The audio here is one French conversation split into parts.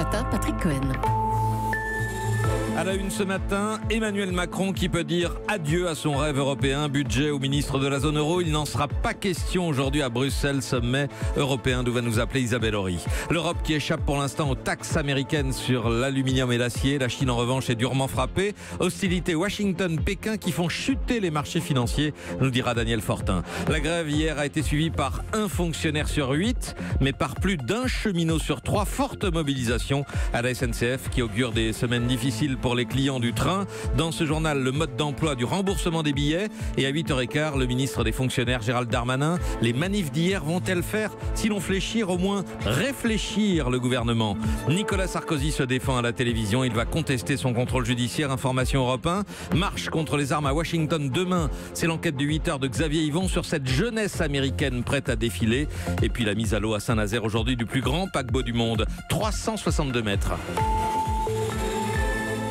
matin, Patrick Cohen. À la une ce matin, Emmanuel Macron qui peut dire adieu à son rêve européen, budget au ministre de la zone euro. Il n'en sera pas question aujourd'hui à Bruxelles, sommet européen d'où va nous appeler Isabelle Horry. L'Europe qui échappe pour l'instant aux taxes américaines sur l'aluminium et l'acier. La Chine en revanche est durement frappée. Hostilités Washington-Pékin qui font chuter les marchés financiers, nous dira Daniel Fortin. La grève hier a été suivie par un fonctionnaire sur 8, mais par plus d'un cheminot sur 3. Forte mobilisation à la SNCF qui augure des semaines difficiles pour les clients du train. Dans ce journal, le mode d'emploi du remboursement des billets. Et à 8h15, le ministre des Fonctionnaires, Gérald Darmanin. Les manifs d'hier vont-elles faire, sinon fléchir, au moins réfléchir le gouvernement? Nicolas Sarkozy se défend à la télévision. Il va contester son contrôle judiciaire. Information Europe 1. Marche contre les armes à Washington demain. C'est l'enquête de 8h de Xavier Yvon sur cette jeunesse américaine prête à défiler. Et puis la mise à l'eau à Saint-Nazaire aujourd'hui du plus grand paquebot du monde. 362 mètres.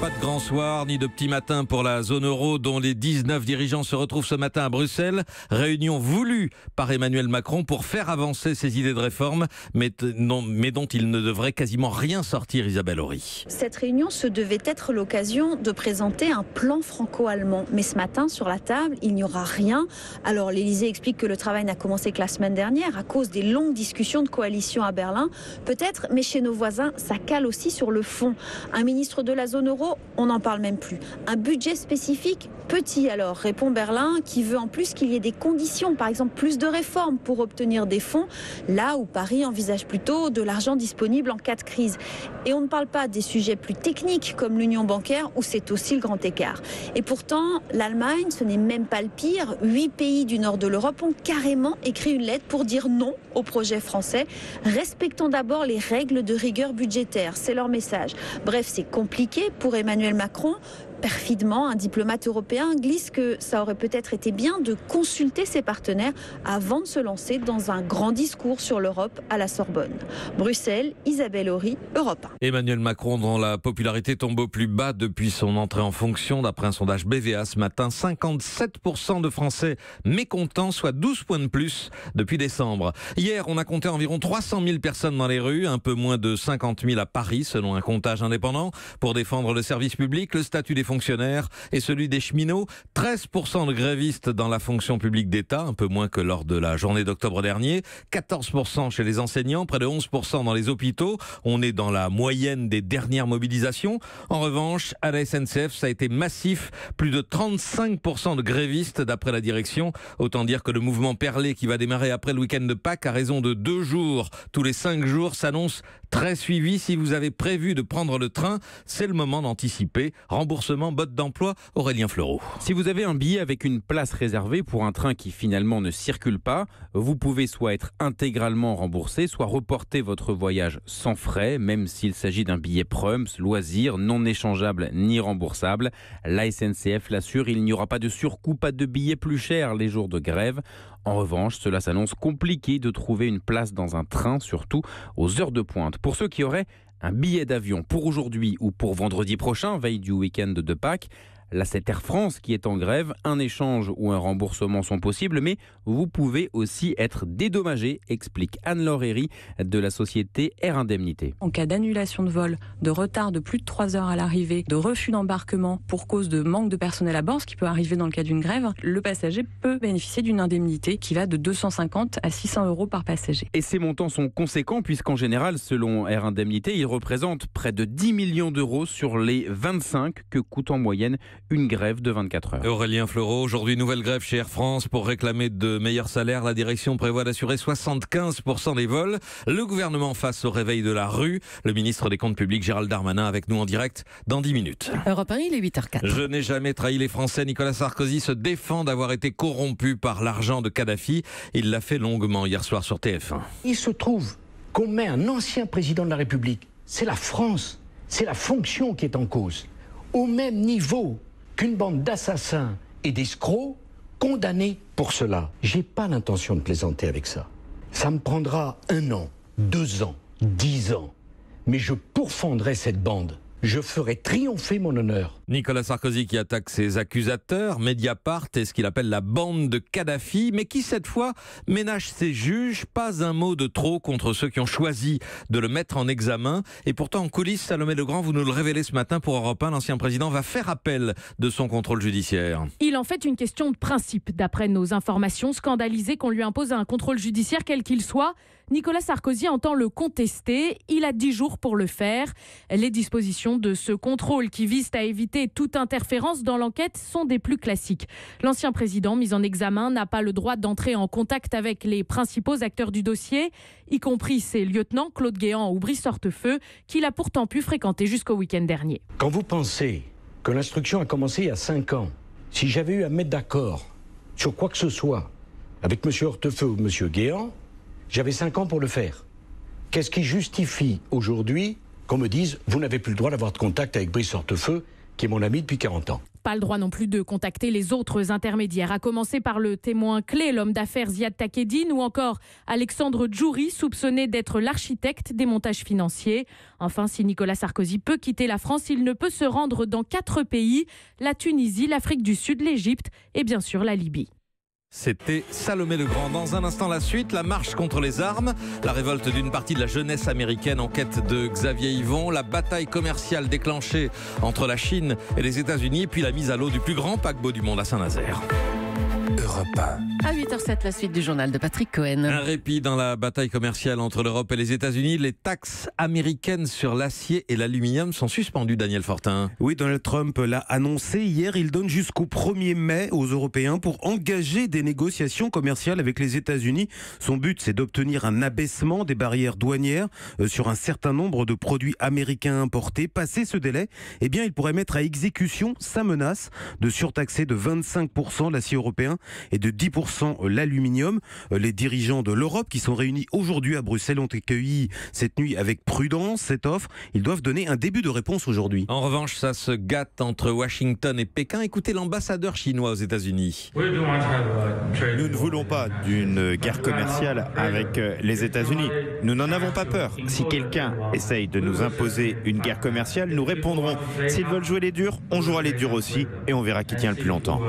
Pas de grand soir ni de petit matin pour la zone euro dont les 19 dirigeants se retrouvent ce matin à Bruxelles. Réunion voulue par Emmanuel Macron pour faire avancer ses idées de réforme, mais dont il ne devrait quasiment rien sortir, Isabelle Horry. Cette réunion se devait être l'occasion de présenter un plan franco-allemand. Mais ce matin, sur la table, il n'y aura rien. Alors l'Élysée explique que le travail n'a commencé que la semaine dernière à cause des longues discussions de coalition à Berlin. Peut-être, mais chez nos voisins, ça cale aussi sur le fond. Un ministre de la zone euro, on n'en parle même plus. Un budget spécifique, petit alors, répond Berlin, qui veut en plus qu'il y ait des conditions, par exemple plus de réformes pour obtenir des fonds, là où Paris envisage plutôt de l'argent disponible en cas de crise. Et on ne parle pas des sujets plus techniques comme l'union bancaire, où c'est aussi le grand écart. Et pourtant, l'Allemagne, ce n'est même pas le pire. 8 pays du nord de l'Europe ont carrément écrit une lettre pour dire non au projet français. Respectons d'abord les règles de rigueur budgétaire, c'est leur message. Bref, c'est compliqué pour Emmanuel Macron. Perfidement, un diplomate européen glisse que ça aurait peut-être été bien de consulter ses partenaires avant de se lancer dans un grand discours sur l'Europe à la Sorbonne. Bruxelles, Isabelle Horry, Europe 1. Emmanuel Macron, dont la popularité tombe au plus bas depuis son entrée en fonction, d'après un sondage BVA ce matin, 57% de Français mécontents, soit 12 points de plus depuis décembre. Hier, on a compté environ 300 000 personnes dans les rues, un peu moins de 50 000 à Paris, selon un comptage indépendant, pour défendre le service public, le statut des fonctionnaires et celui des cheminots. 13% de grévistes dans la fonction publique d'État, un peu moins que lors de la journée d'octobre dernier. 14% chez les enseignants, près de 11% dans les hôpitaux. On est dans la moyenne des dernières mobilisations. En revanche, à la SNCF, ça a été massif. Plus de 35% de grévistes d'après la direction. Autant dire que le mouvement perlé qui va démarrer après le week-end de Pâques à raison de 2 jours tous les 5 jours s'annonce très suivi. Si vous avez prévu de prendre le train, c'est le moment d'anticiper. Remboursement, mode d'emploi, Aurélien Fleureau. Si vous avez un billet avec une place réservée pour un train qui finalement ne circule pas, vous pouvez soit être intégralement remboursé, soit reporter votre voyage sans frais, même s'il s'agit d'un billet Prums, loisir, non échangeable ni remboursable. La SNCF l'assure, il n'y aura pas de surcoût, pas de billets plus chers les jours de grève. En revanche, cela s'annonce compliqué de trouver une place dans un train, surtout aux heures de pointe. Pour ceux qui auraient un billet d'avion pour aujourd'hui ou pour vendredi prochain, veille du week-end de Pâques, là c'est Air France qui est en grève. Un échange ou un remboursement sont possibles, mais vous pouvez aussi être dédommagé, explique Anne-Laure Herry de la société Air Indemnité. En cas d'annulation de vol, de retard de plus de 3 heures à l'arrivée, de refus d'embarquement pour cause de manque de personnel à bord, ce qui peut arriver dans le cas d'une grève, le passager peut bénéficier d'une indemnité qui va de 250 à 600 euros par passager. Et ces montants sont conséquents puisqu'en général, selon Air Indemnité, ils représentent près de 10 millions d'euros sur les 25 que coûte en moyenne une grève de 24 heures. Aurélien Fleureau, aujourd'hui nouvelle grève chez Air France pour réclamer de meilleurs salaires. La direction prévoit d'assurer 75% des vols. Le gouvernement face au réveil de la rue. Le ministre des Comptes publics Gérald Darmanin avec nous en direct dans 10 minutes. Europe 1, il est 8h04. Je n'ai jamais trahi les Français. Nicolas Sarkozy se défend d'avoir été corrompu par l'argent de Kadhafi. Il l'a fait longuement hier soir sur TF1. Il se trouve qu'on met un ancien président de la République. C'est la France, c'est la fonction qui est en cause. Au même niveau qu'une bande d'assassins et d'escrocs condamnés pour cela. J'ai pas l'intention de plaisanter avec ça. Ça me prendra 1 an, 2 ans, 10 ans. Mais je pourfendrai cette bande. Je ferai triompher mon honneur. Nicolas Sarkozy qui attaque ses accusateurs, Mediapart et ce qu'il appelle la bande de Kadhafi, mais qui cette fois ménage ses juges. Pas un mot de trop contre ceux qui ont choisi de le mettre en examen. Et pourtant en coulisses, Salomé Legrand, vous nous le révélez ce matin pour Europe 1, l'ancien président va faire appel de son contrôle judiciaire. Il en fait une question de principe. D'après nos informations, scandalisé qu'on lui impose un contrôle judiciaire quel qu'il soit, Nicolas Sarkozy entend le contester. Il a 10 jours pour le faire. Les dispositions de ce contrôle qui visent à éviter toute interférence dans l'enquête sont des plus classiques. L'ancien président mis en examen n'a pas le droit d'entrer en contact avec les principaux acteurs du dossier, y compris ses lieutenants Claude Guéant ou Brice Hortefeux, qu'il a pourtant pu fréquenter jusqu'au week-end dernier. Quand vous pensez que l'instruction a commencé il y a 5 ans, si j'avais eu à me mettre d'accord sur quoi que ce soit avec M. Hortefeux ou M. Guéant, j'avais 5 ans pour le faire. Qu'est-ce qui justifie aujourd'hui qu'on me dise « vous n'avez plus le droit d'avoir de contact avec Brice Hortefeux, qui est mon ami depuis 40 ans ». Pas le droit non plus de contacter les autres intermédiaires, à commencer par le témoin clé, l'homme d'affaires Ziad Takedine, ou encore Alexandre Djouri, soupçonné d'être l'architecte des montages financiers. Enfin, si Nicolas Sarkozy peut quitter la France, il ne peut se rendre dans 4 pays, la Tunisie, l'Afrique du Sud, l'Égypte et bien sûr la Libye. C'était Salomé Legrand. Dans un instant, la suite, la marche contre les armes, la révolte d'une partie de la jeunesse américaine en quête de Xavier Yvon, la bataille commerciale déclenchée entre la Chine et les États-Unis, puis la mise à l'eau du plus grand paquebot du monde à Saint-Nazaire. Europe 1. À 8h07, la suite du journal de Patrick Cohen. Un répit dans la bataille commerciale entre l'Europe et les États-Unis. Les taxes américaines sur l'acier et l'aluminium sont suspendues, Daniel Fortin. Oui, Donald Trump l'a annoncé hier. Il donne jusqu'au 1er mai aux Européens pour engager des négociations commerciales avec les États-Unis. Son but, c'est d'obtenir un abaissement des barrières douanières sur un certain nombre de produits américains importés. Passé ce délai, eh bien, il pourrait mettre à exécution sa menace de surtaxer de 25% l'acier européen et de 10% l'aluminium. Les dirigeants de l'Europe qui sont réunis aujourd'hui à Bruxelles ont accueilli cette nuit avec prudence cette offre. Ils doivent donner un début de réponse aujourd'hui. En revanche, ça se gâte entre Washington et Pékin. Écoutez l'ambassadeur chinois aux États-Unis. Nous ne voulons pas d'une guerre commerciale avec les États-Unis. Nous n'en avons pas peur. Si quelqu'un essaye de nous imposer une guerre commerciale, nous répondrons. S'ils veulent jouer les durs, on jouera les durs aussi et on verra qui tient le plus longtemps.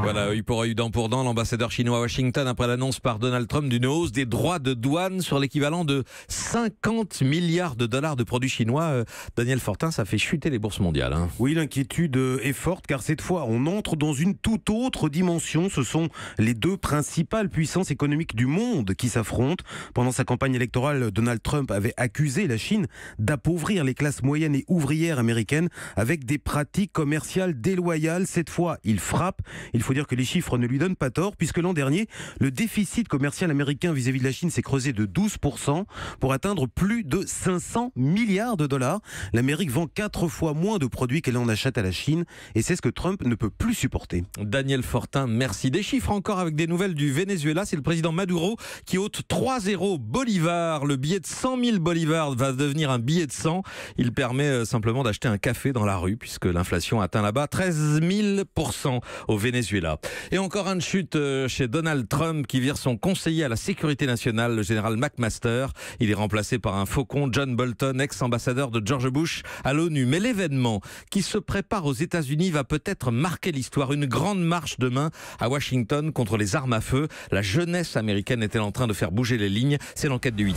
Voilà, œil pour œil, dent pour dent, l'ambassadeur chinois à Washington après l'annonce par Donald Trump d'une hausse des droits de douane sur l'équivalent de 50 milliards de dollars de produits chinois. Daniel Fortin, ça fait chuter les bourses mondiales. Oui, l'inquiétude est forte car cette fois, on entre dans une toute autre dimension. Ce sont les 2 principales puissances économiques du monde qui s'affrontent. Pendant sa campagne électorale, Donald Trump avait accusé la Chine d'appauvrir les classes moyennes et ouvrières américaines avec des pratiques commerciales déloyales. Cette fois, il frappe. Il faut dire que les chiffres ne lui donnent pas tort puisque l'an dernier, le déficit commercial américain vis-à-vis de la Chine s'est creusé de 12% pour atteindre plus de 500 milliards de dollars. L'Amérique vend 4 fois moins de produits qu'elle en achète à la Chine et c'est ce que Trump ne peut plus supporter. Daniel Fortin, merci. Des chiffres encore avec des nouvelles du Venezuela. C'est le président Maduro qui ôte 3-0 Bolivar. Le billet de 100 000 bolivars va devenir un billet de 100. Il permet simplement d'acheter un café dans la rue puisque l'inflation atteint là-bas 13 000% au Venezuela. Et encore une chute chez Donald Trump qui vire son conseiller à la sécurité nationale, le général McMaster. Il est remplacé par un faucon, John Bolton, ex-ambassadeur de George Bush à l'ONU. Mais l'événement qui se prépare aux États-Unis va peut-être marquer l'histoire. Une grande marche demain à Washington contre les armes à feu. La jeunesse américaine est-elle en train de faire bouger les lignes? C'est l'enquête de 8h.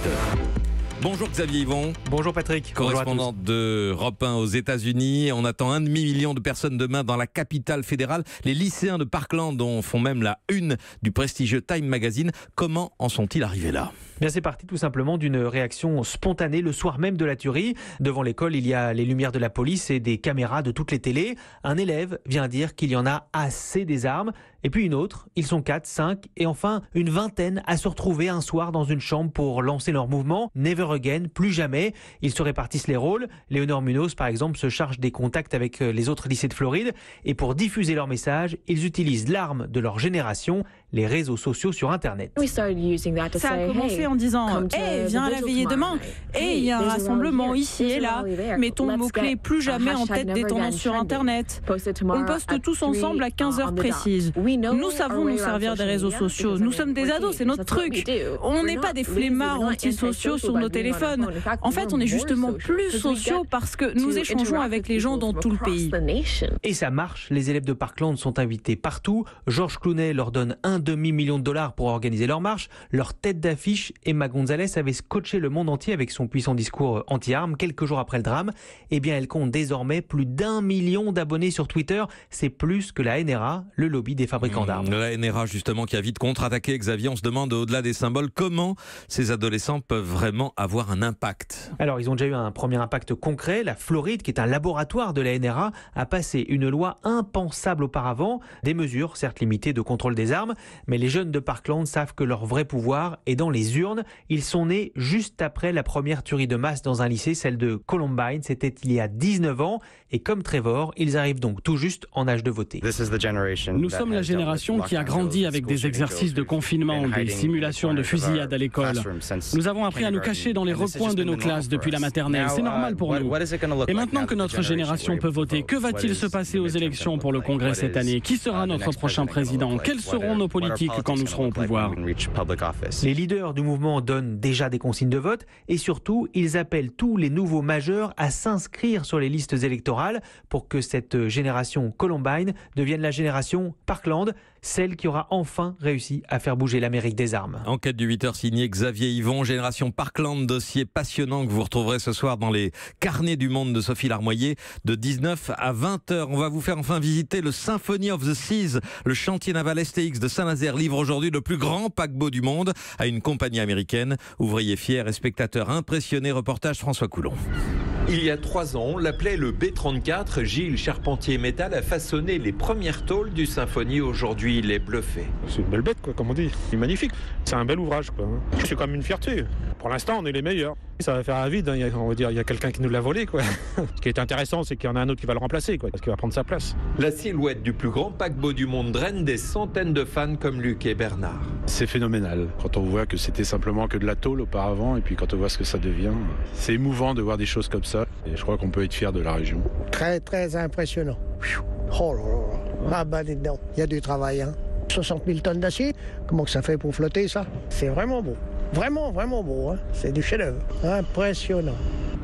Bonjour Xavier Yvon. Bonjour Patrick. Correspondant d'Europe 1 aux États-Unis. On attend 1,5 million de personnes demain dans la capitale fédérale. Les lycéens de Parkland font même la une du prestigieux Time Magazine. Comment en sont-ils arrivés là? Bien, c'est parti tout simplement d'une réaction spontanée le soir même de la tuerie. Devant l'école, il y a les lumières de la police et des caméras de toutes les télés. Un élève vient dire qu'il y en a assez des armes. Et puis une autre, ils sont 4, 5 et enfin une vingtaine à se retrouver un soir dans une chambre pour lancer leur mouvement. Never again, plus jamais. Ils se répartissent les rôles. Léonore Munoz, par exemple, se charge des contacts avec les autres lycées de Floride. Et pour diffuser leur message, ils utilisent l'arme de leur génération, les réseaux sociaux sur Internet. Ça a commencé en disant « Hey, viens à la veillée demain !» Et il y a un rassemblement ici et là. Mettons le mot-clé plus jamais en tête des tendances sur Internet. On poste tous ensemble à 15h précises. Nous savons nous servir des réseaux sociaux. Nous sommes des ados, c'est notre truc. On n'est pas des flemmards antisociaux sur nos téléphones. En fait, on est justement plus sociaux parce que nous échangeons avec les gens dans tout le pays. Et ça marche, les élèves de Parkland sont invités partout. George Clooney leur donne $1,5 million pour organiser leur marche. Leur tête d'affiche, Emma Gonzalez, avait scotché le monde entier avec son puissant discours anti-armes quelques jours après le drame. Eh bien, elle compte désormais plus d'1 million d'abonnés sur Twitter. C'est plus que la NRA, le lobby des fabricants d'armes. La NRA, justement, qui a vite contre-attaqué. Xavier, on se demande, au-delà des symboles, comment ces adolescents peuvent vraiment avoir un impact? Alors, ils ont déjà eu un premier impact concret. La Floride, qui est un laboratoire de la NRA, a passé une loi impensable auparavant. Des mesures, certes limitées, de contrôle des armes. Mais les jeunes de Parkland savent que leur vrai pouvoir est dans les urnes. Ils sont nés juste après la première tuerie de masse dans un lycée, celle de Columbine. C'était il y a 19 ans. Et comme Trevor, ils arrivent donc tout juste en âge de voter. Nous sommes la génération qui a grandi avec des exercices de confinement, des simulations de fusillade à l'école. Nous avons appris à nous cacher dans les recoins de nos classes depuis la maternelle. C'est normal pour nous. Et maintenant que notre génération peut voter, que va-t-il se passer aux élections pour le Congrès cette année? Qui sera notre prochain président? Quelles seront nos politiques quand nous serons au pouvoir? Les leaders du mouvement donnent déjà des consignes de vote et surtout, ils appellent tous les nouveaux majeurs à s'inscrire sur les listes électorales pour que cette génération Columbine devienne la génération Parkland, celle qui aura enfin réussi à faire bouger l'Amérique des armes. Enquête du 8h signé Xavier Yvon, Génération Parkland, dossier passionnant que vous retrouverez ce soir dans les carnets du monde de Sophie Larmoyer de 19 à 20h. On va vous faire enfin visiter le Symphony of the Seas. Le chantier naval STX de Saint-Nazaire livre aujourd'hui le plus grand paquebot du monde à une compagnie américaine. Ouvriers fiers et spectateurs impressionnés. Reportage François Coulon. Il y a 3 ans, l'appelait le B-34, Gilles Charpentier Métal a façonné les premières tôles du Symphony. Aujourd'hui, il est bluffé. C'est une belle bête, quoi, comme on dit. C'est magnifique. C'est un bel ouvrage, quoi. C'est comme une fierté. Pour l'instant, on est les meilleurs. Ça va faire un vide, hein. On va dire, il y a quelqu'un qui nous l'a volé, quoi. Ce qui est intéressant, c'est qu'il y en a un autre qui va le remplacer, quoi, parce qu'il va prendre sa place. La silhouette du plus grand paquebot du monde draine des centaines de fans comme Luc et Bernard. C'est phénoménal. Quand on voit que c'était simplement que de la tôle auparavant, et puis quand on voit ce que ça devient, c'est émouvant de voir des choses comme ça. Et je crois qu'on peut être fier de la région. Très, très impressionnant. Oh là là, ah ben, dedans. Il y a du travail, hein. 60 000 tonnes d'acier, comment que ça fait pour flotter, ça? C'est vraiment beau. Vraiment, vraiment beau, hein. C'est du chef-d'œuvre. Impressionnant.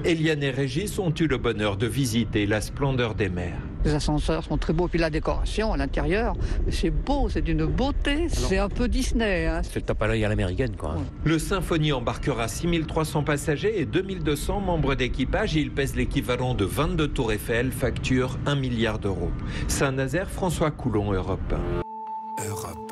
Eliane et Régis ont eu le bonheur de visiter la splendeur des mers. Les ascenseurs sont très beaux, puis la décoration à l'intérieur, c'est beau, c'est d'une beauté, c'est un peu Disney. Hein. C'est le tape à l'œil à l'américaine, quoi. Ouais. Le Symphony embarquera 6300 passagers et 2200 membres d'équipage. Il pèse l'équivalent de 22 tours Eiffel, facture 1 milliard d'euros. Saint-Nazaire, François Coulon, Europe 1. Europe